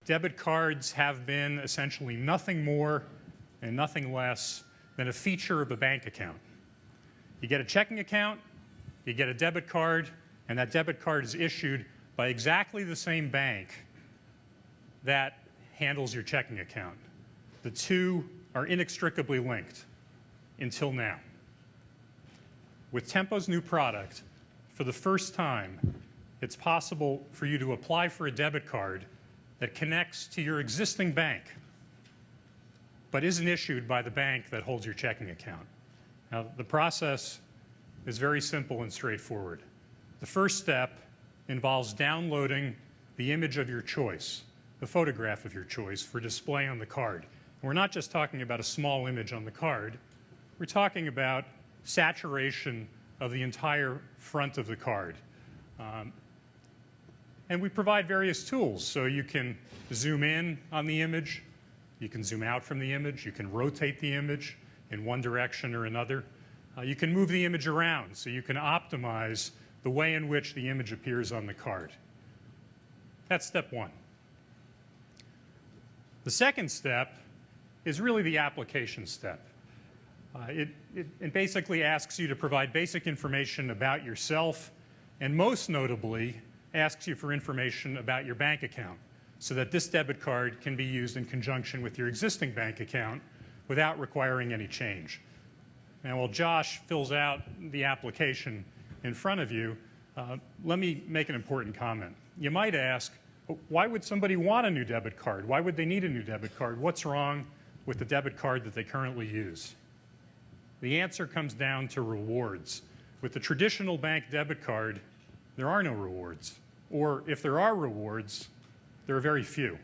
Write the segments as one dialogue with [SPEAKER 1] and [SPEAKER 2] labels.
[SPEAKER 1] debit cards have been essentially nothing more and nothing less than a feature of a bank account. You get a checking account, you get a debit card, and that debit card is issued by exactly the same bank that handles your checking account. The two are inextricably linked until now. With Tempo's new product, for the first time, it's possible for you to apply for a debit card that connects to your existing bank, but isn't issued by the bank that holds your checking account. Now, the process is very simple and straightforward. The first step involves downloading the image of your choice, the photograph of your choice, for display on the card. And we're not just talking about a small image on the card. We're talking about saturation of the entire front of the card. And we provide various tools. So you can zoom in on the image. You can zoom out from the image. You can rotate the image in one direction or another. You can move the image around, so you can optimize the way in which the image appears on the card. That's step one. The second step is really the application step. It basically asks you to provide basic information about yourself, and most notably, asks you for information about your bank account, so that this debit card can be used in conjunction with your existing bank account without requiring any change. Now, while Josh fills out the application in front of you, let me make an important comment. You might ask, why would somebody want a new debit card? Why would they need a new debit card? What's wrong with the debit card that they currently use? The answer comes down to rewards. With the traditional bank debit card, there are no rewards. Or if there are rewards, there are very few.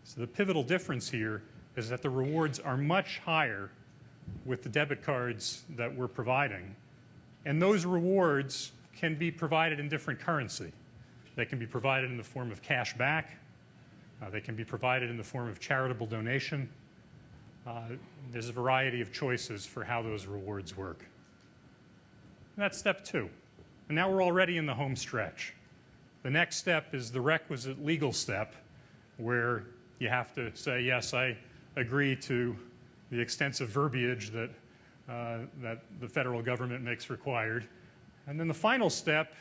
[SPEAKER 1] So the pivotal difference here is that the rewards are much higher with the debit cards that we're providing. And those rewards can be provided in different currency. They can be provided in the form of cash back. They can be provided in the form of charitable donation. There's a variety of choices for how those rewards work. And that's step two. And now we're already in the home stretch. The next step is the requisite legal step, where you have to say, yes, I agree to the extensive verbiage that the federal government makes required. And then the final step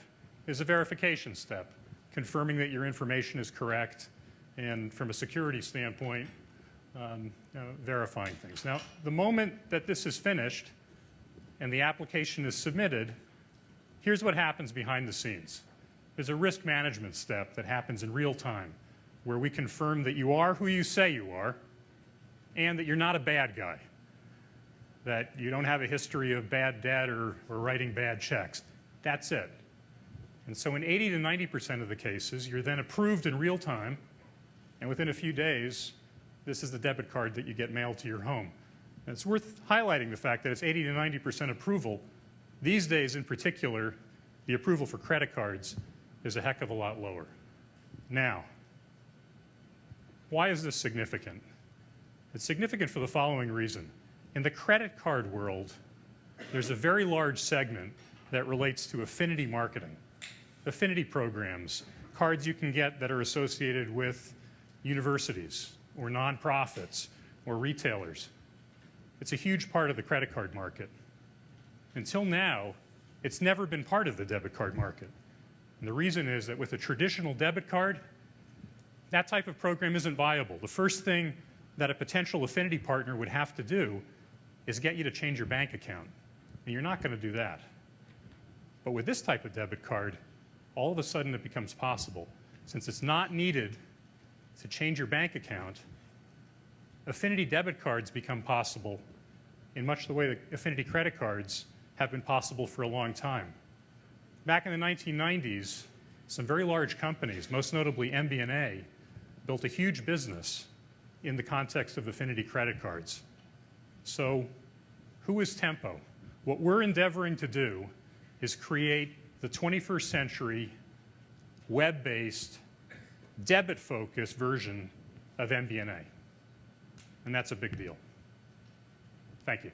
[SPEAKER 1] is a verification step, confirming that your information is correct, and from a security standpoint, verifying things. Now, the moment that this is finished and the application is submitted, here's what happens behind the scenes. There's a risk management step that happens in real time, where we confirm that you are who you say you are, and that you're not a bad guy, that you don't have a history of bad debt or writing bad checks. That's it. And so in 80 to 90% of the cases, you're then approved in real time, and within a few days, this is the debit card that you get mailed to your home. And it's worth highlighting the fact that it's 80 to 90% approval. These days, in particular, the approval for credit cards is a heck of a lot lower. Now, why is this significant? It's significant for the following reason. In the credit card world, there's a very large segment that relates to affinity marketing, affinity programs, cards you can get that are associated with universities or nonprofits or retailers. It's a huge part of the credit card market. Until now, it's never been part of the debit card market. And the reason is that with a traditional debit card, that type of program isn't viable. The first thing that a potential affinity partner would have to do is get you to change your bank account. And you're not going to do that. But with this type of debit card, all of a sudden it becomes possible. Since it's not needed to change your bank account, affinity debit cards become possible in much the way that affinity credit cards have been possible for a long time. Back in the 1990s, some very large companies, most notably MBNA, built a huge business in the context of affinity credit cards. So who is Tempo? What we're endeavoring to do is create the 21st century web-based, debit-focused version of MBNA. And that's a big deal. Thank you.